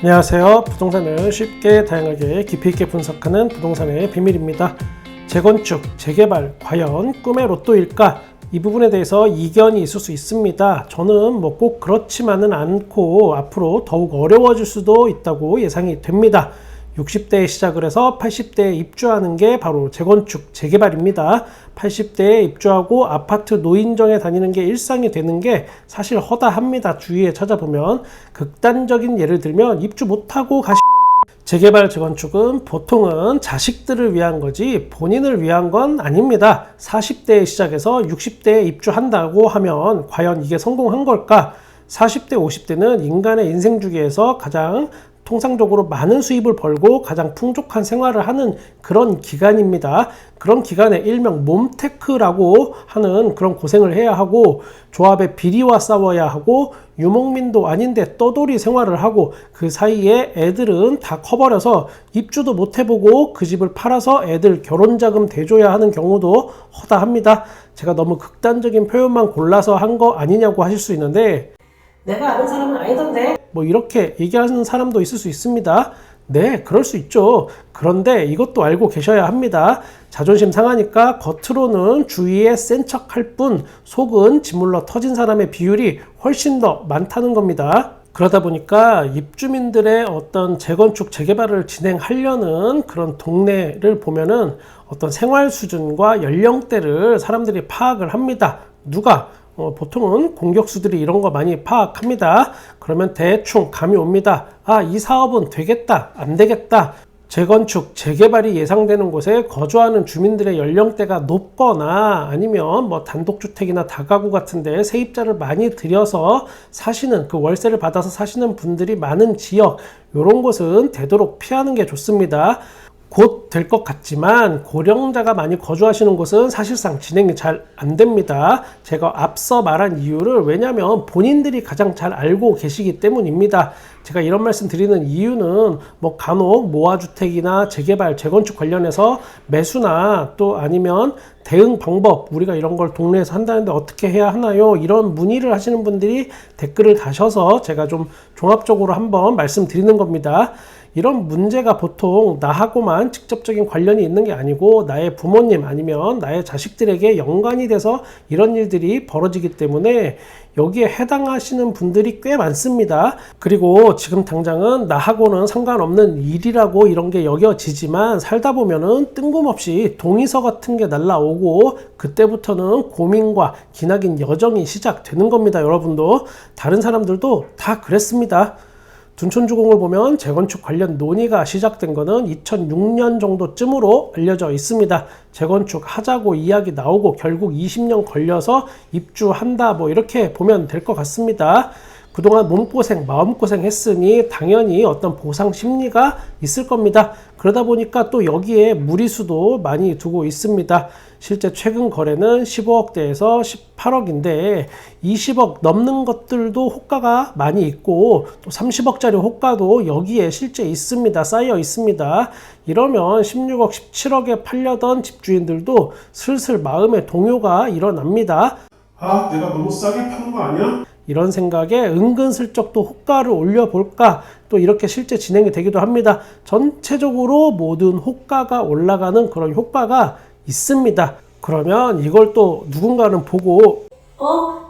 안녕하세요. 부동산을 쉽게 다양하게 깊이 있게 분석하는 부동산의 비밀입니다. 재건축, 재개발 과연 꿈의 로또일까? 이 부분에 대해서 이견이 있을 수 있습니다. 저는 꼭 그렇지만은 않고 앞으로 더욱 어려워질 수도 있다고 예상이 됩니다. 60대에 시작을 해서 80대에 입주하는 게 바로 재건축, 재개발입니다. 80대에 입주하고 아파트 노인정에 다니는 게 일상이 되는 게 사실 허다합니다. 주위에 찾아보면 극단적인 예를 들면 입주 못하고 재개발, 재건축은 보통은 자식들을 위한 거지 본인을 위한 건 아닙니다. 40대에 시작해서 60대에 입주한다고 하면 과연 이게 성공한 걸까? 40대, 50대는 인간의 인생 주기에서 가장 통상적으로 많은 수입을 벌고 가장 풍족한 생활을 하는 그런 기간입니다. 그런 기간에 일명 몸테크라고 하는 그런 고생을 해야 하고 조합의 비리와 싸워야 하고 유목민도 아닌데 떠돌이 생활을 하고 그 사이에 애들은 다 커버려서 입주도 못 해보고 그 집을 팔아서 애들 결혼자금 대줘야 하는 경우도 허다합니다. 제가 너무 극단적인 표현만 골라서 한 거 아니냐고 하실 수 있는데 내가 아는 사람은 아니던데 이렇게 얘기하는 사람도 있을 수 있습니다. 네, 그럴 수 있죠. 그런데 이것도 알고 계셔야 합니다. 자존심 상하니까 겉으로는 주위에 센 척할 뿐 속은 짓물러 터진 사람의 비율이 훨씬 더 많다는 겁니다. 그러다 보니까 입주민들의 어떤 재건축, 재개발을 진행하려는 그런 동네를 보면은 어떤 생활 수준과 연령대를 사람들이 파악을 합니다. 누가? 보통은 공격수들이 이런 거 많이 파악합니다. 그러면 대충 감이 옵니다. 아, 이 사업은 되겠다, 안 되겠다. 재건축, 재개발이 예상되는 곳에 거주하는 주민들의 연령대가 높거나 아니면 단독주택이나 다가구 같은데 세입자를 많이 들여서 사시는 그 월세를 받아서 사시는 분들이 많은 지역, 이런 곳은 되도록 피하는 게 좋습니다. 곧 될 것 같지만 고령자가 많이 거주하시는 곳은 사실상 진행이 잘 안 됩니다. 제가 앞서 말한 이유를 왜냐하면 본인들이 가장 잘 알고 계시기 때문입니다. 제가 이런 말씀 드리는 이유는 간혹 모아주택이나 재개발, 재건축 관련해서 매수나 또 아니면 대응 방법, 우리가 이런 걸 동네에서 한다는데 어떻게 해야 하나요? 이런 문의를 하시는 분들이 댓글을 다셔서 제가 좀 종합적으로 한번 말씀드리는 겁니다. 이런 문제가 보통 나하고만 직접적인 관련이 있는 게 아니고 나의 부모님 아니면 나의 자식들에게 연관이 돼서 이런 일들이 벌어지기 때문에 여기에 해당하시는 분들이 꽤 많습니다. 그리고 지금 당장은 나하고는 상관없는 일이라고 이런 게 여겨지지만 살다 보면은 뜬금없이 동의서 같은 게 날라오고 그때부터는 고민과 기나긴 여정이 시작되는 겁니다. 여러분도 다른 사람들도 다 그랬습니다. 둔촌주공을 보면 재건축 관련 논의가 시작된 거는 2006년 정도쯤으로 알려져 있습니다. 재건축 하자고 이야기 나오고 결국 20년 걸려서 입주한다 이렇게 보면 될 것 같습니다. 그동안 몸고생, 마음고생 했으니 당연히 어떤 보상 심리가 있을 겁니다. 그러다 보니까 또 여기에 무리수도 많이 두고 있습니다. 실제 최근 거래는 15억대에서 18억인데 20억 넘는 것들도 호가가 많이 있고 또 30억짜리 호가도 여기에 실제 있습니다. 쌓여 있습니다. 이러면 16억, 17억에 팔려던 집주인들도 슬슬 마음의 동요가 일어납니다. 아, 내가 너무 싸게 파는 거 아니야? 이런 생각에 은근슬쩍 또 호가를 올려볼까 또 이렇게 실제 진행이 되기도 합니다. 전체적으로 모든 호가가 올라가는 그런 효과가 있습니다. 그러면 이걸 또 누군가는 보고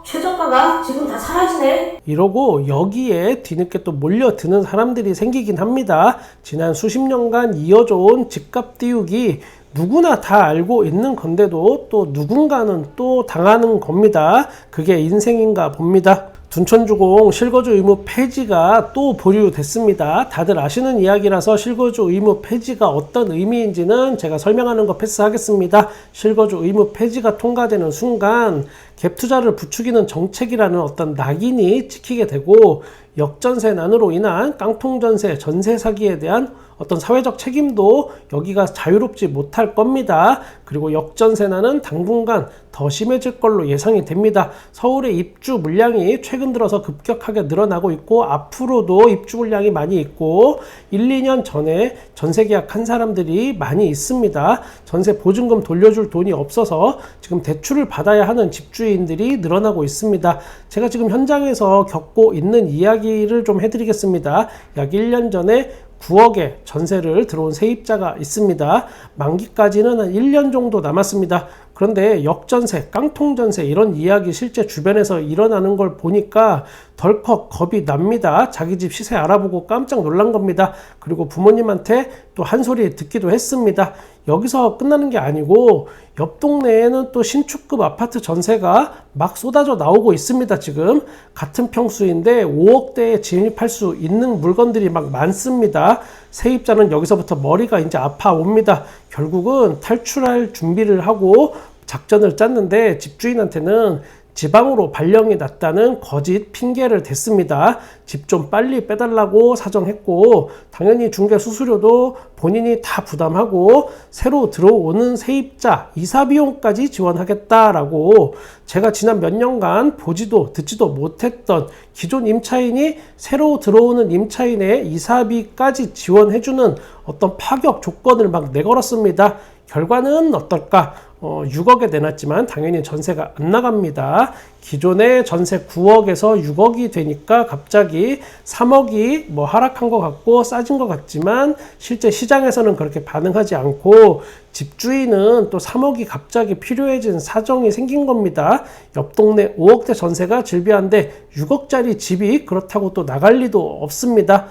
최저가가 지금 다 사라지네 이러고 여기에 뒤늦게 또 몰려드는 사람들이 생기긴 합니다. 지난 수십 년간 이어져 온 집값 띄우기 누구나 다 알고 있는 건데도 또 누군가는 또 당하는 겁니다. 그게 인생인가 봅니다. 둔촌주공 실거주 의무 폐지가 또 보류됐습니다. 다들 아시는 이야기라서 실거주 의무 폐지가 어떤 의미인지는 제가 설명하는 거 패스하겠습니다. 실거주 의무 폐지가 통과되는 순간 갭 투자를 부추기는 정책이라는 어떤 낙인이 찍히게 되고 역전세난으로 인한 깡통전세, 전세 사기에 대한 어떤 사회적 책임도 여기가 자유롭지 못할 겁니다. 그리고 역전세난은 당분간 더 심해질 걸로 예상이 됩니다. 서울의 입주 물량이 최근 들어서 급격하게 늘어나고 있고 앞으로도 입주 물량이 많이 있고 1, 2년 전에 전세 계약한 사람들이 많이 있습니다. 전세 보증금 돌려줄 돈이 없어서 지금 대출을 받아야 하는 집주인 집주인들이 늘어나고 있습니다. 제가 지금 현장에서 겪고 있는 이야기를 좀 해드리겠습니다. 약 1년 전에 9억의 전세를 들어온 세입자가 있습니다. 만기까지는 한 1년 정도 남았습니다. 그런데 역전세, 깡통전세 이런 이야기 실제 주변에서 일어나는 걸 보니까 덜컥 겁이 납니다. 자기 집 시세 알아보고 깜짝 놀란 겁니다. 그리고 부모님한테 또 한 소리 듣기도 했습니다. 여기서 끝나는 게 아니고 옆 동네에는 또 신축급 아파트 전세가 막 쏟아져 나오고 있습니다. 지금 같은 평수인데 5억대에 진입할 수 있는 물건들이 막 많습니다. 세입자는 여기서부터 머리가 이제 아파옵니다. 결국은 탈출할 준비를 하고 작전을 짰는데 집주인한테는 지방으로 발령이 났다는 거짓 핑계를 댔습니다. 집 좀 빨리 빼달라고 사정했고 당연히 중개 수수료도 본인이 다 부담하고 새로 들어오는 세입자 이사 비용까지 지원하겠다라고 제가 지난 몇 년간 보지도 듣지도 못했던 기존 임차인이 새로 들어오는 임차인의 이사비까지 지원해주는 어떤 파격 조건을 막 내걸었습니다. 결과는 어떨까? 6억에 내놨지만 당연히 전세가 안 나갑니다. 기존의 전세 9억에서 6억이 되니까 갑자기 3억이 뭐 하락한 것 같고 싸진 것 같지만 실제 시장에서는 그렇게 반응하지 않고 집주인은 또 3억이 갑자기 필요해진 사정이 생긴 겁니다. 옆 동네 5억대 전세가 질비한데 6억짜리 집이 그렇다고 또 나갈 리도 없습니다.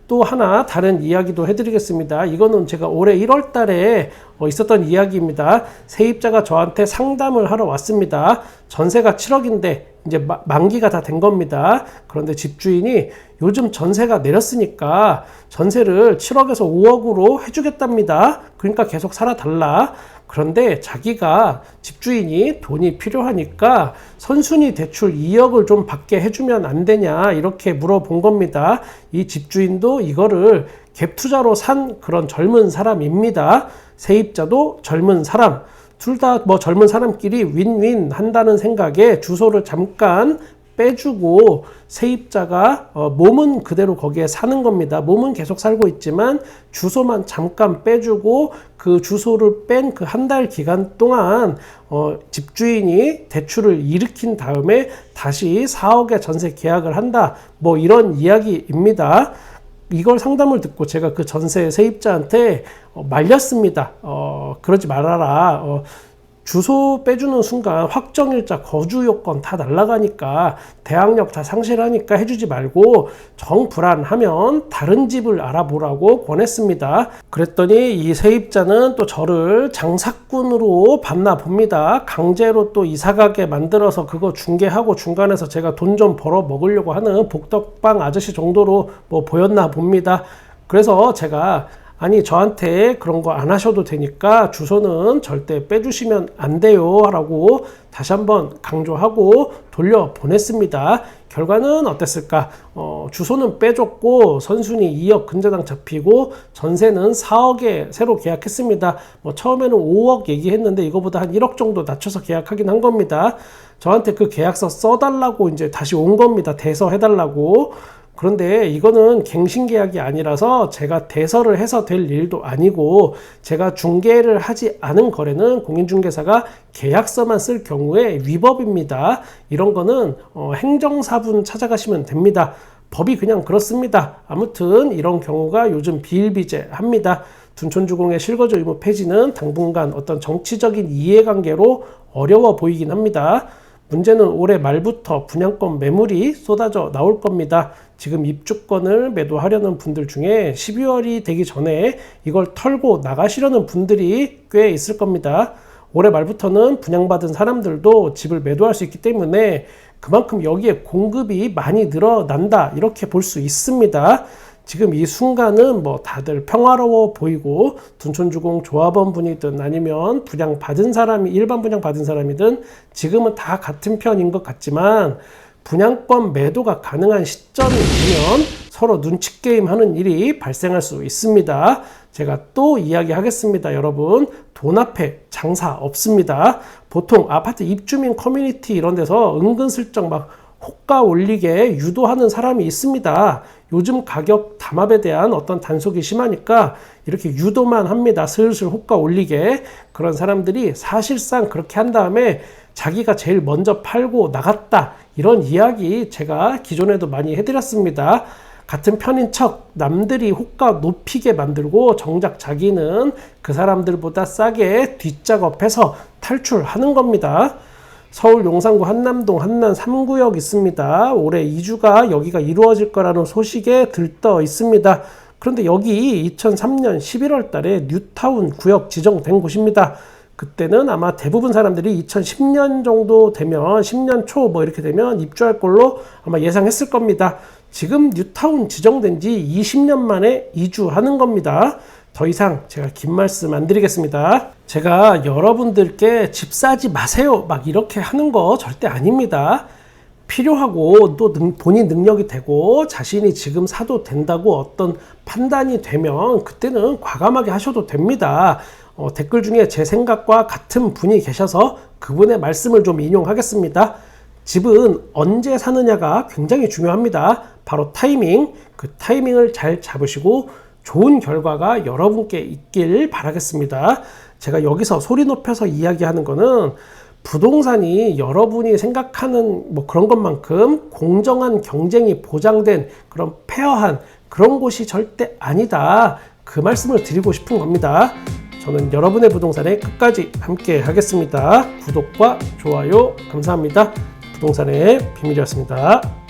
또 하나 다른 이야기도 해드리겠습니다. 이거는 제가 올해 1월 달에 있었던 이야기입니다. 세입자가 저한테 상담을 하러 왔습니다. 전세가 7억인데 이제 만기가 다 된 겁니다. 그런데 집주인이 요즘 전세가 내렸으니까 전세를 7억에서 5억으로 해주겠답니다. 그러니까 계속 살아달라. 그런데 자기가 집주인이 돈이 필요하니까 선순위 대출 2억을 좀 받게 해주면 안 되냐 이렇게 물어본 겁니다. 이 집주인도 이거를 갭 투자로 산 그런 젊은 사람입니다. 세입자도 젊은 사람, 둘 다 뭐 젊은 사람끼리 윈윈 한다는 생각에 주소를 잠깐 빼주고 세입자가 몸은 그대로 거기에 사는 겁니다. 몸은 계속 살고 있지만 주소만 잠깐 빼주고 그 주소를 뺀 그 한 달 기간 동안 집주인이 대출을 일으킨 다음에 다시 4억의 전세 계약을 한다. 뭐 이런 이야기입니다. 이걸 상담을 듣고 제가 그 전세 세입자한테 말렸습니다. 그러지 말아라. 주소 빼주는 순간 확정일자 거주 요건 다 날아가니까 대항력 다 상실하니까 해주지 말고 정 불안하면 다른 집을 알아보라고 권했습니다. 그랬더니 이 세입자는 또 저를 장사꾼으로 봤나 봅니다. 강제로 또 이사가게 만들어서 그거 중개하고 중간에서 제가 돈 좀 벌어 먹으려고 하는 복덕방 아저씨 정도로 뭐 보였나 봅니다. 그래서 제가 아니 저한테 그런 거 안 하셔도 되니까 주소는 절대 빼주시면 안 돼요 라고 다시 한번 강조하고 돌려보냈습니다. 결과는 어땠을까? 주소는 빼줬고 선순위 2억 근저당 잡히고 전세는 4억에 새로 계약했습니다. 뭐 처음에는 5억 얘기했는데 이거보다 한 1억 정도 낮춰서 계약하긴 한 겁니다. 저한테 그 계약서 써달라고 이제 다시 온 겁니다. 대서해달라고. 그런데 이거는 갱신계약이 아니라서 제가 대서를 해서 될 일도 아니고 제가 중개를 하지 않은 거래는 공인중개사가 계약서만 쓸 경우에 위법입니다. 이런 거는 행정사분 찾아가시면 됩니다. 법이 그냥 그렇습니다. 아무튼 이런 경우가 요즘 비일비재합니다. 둔촌주공의 실거주 의무 폐지는 당분간 어떤 정치적인 이해관계로 어려워 보이긴 합니다. 문제는 올해 말부터 분양권 매물이 쏟아져 나올 겁니다. 지금 입주권을 매도하려는 분들 중에 12월이 되기 전에 이걸 털고 나가시려는 분들이 꽤 있을 겁니다. 올해 말부터는 분양받은 사람들도 집을 매도할 수 있기 때문에 그만큼 여기에 공급이 많이 늘어난다 이렇게 볼 수 있습니다. 지금 이 순간은 뭐 다들 평화로워 보이고 둔촌주공 조합원 분이든 아니면 분양 받은 사람이 일반 분양 받은 사람이든 지금은 다 같은 편인 것 같지만 분양권 매도가 가능한 시점이 되면 서로 눈치 게임 하는 일이 발생할 수 있습니다. 제가 또 이야기하겠습니다. 여러분 돈 앞에 장사 없습니다. 보통 아파트 입주민 커뮤니티 이런 데서 은근슬쩍 막 호가 올리게 유도하는 사람이 있습니다. 요즘 가격 담합에 대한 어떤 단속이 심하니까 이렇게 유도만 합니다. 슬슬 호가 올리게. 그런 사람들이 사실상 그렇게 한 다음에 자기가 제일 먼저 팔고 나갔다. 이런 이야기 제가 기존에도 많이 해드렸습니다. 같은 편인 척 남들이 호가 높이게 만들고 정작 자기는 그 사람들보다 싸게 뒷작업해서 탈출하는 겁니다. 서울 용산구 한남동 한남 3구역 있습니다. 올해 이주가 여기가 이루어질 거라는 소식에 들떠 있습니다. 그런데 여기 2003년 11월 달에 뉴타운 구역 지정된 곳입니다. 그때는 아마 대부분 사람들이 2010년 정도 되면 10년 초 뭐 이렇게 되면 입주할 걸로 아마 예상했을 겁니다. 지금 뉴타운 지정된 지 20년 만에 이주하는 겁니다. 더 이상 제가 긴 말씀 안 드리겠습니다. 제가 여러분들께 집 사지 마세요 막 이렇게 하는 거 절대 아닙니다. 필요하고 또 본인 능력이 되고 자신이 지금 사도 된다고 어떤 판단이 되면 그때는 과감하게 하셔도 됩니다. 댓글 중에 제 생각과 같은 분이 계셔서 그분의 말씀을 좀 인용하겠습니다. 집은 언제 사느냐가 굉장히 중요합니다. 바로 타이밍, 그 타이밍을 잘 잡으시고 좋은 결과가 여러분께 있길 바라겠습니다. 제가 여기서 소리 높여서 이야기하는 거는 부동산이 여러분이 생각하는 뭐 그런 것만큼 공정한 경쟁이 보장된 그런 페어한 그런 곳이 절대 아니다. 그 말씀을 드리고 싶은 겁니다. 저는 여러분의 부동산에 끝까지 함께 하겠습니다. 구독과 좋아요 감사합니다. 부동산의 비밀이었습니다.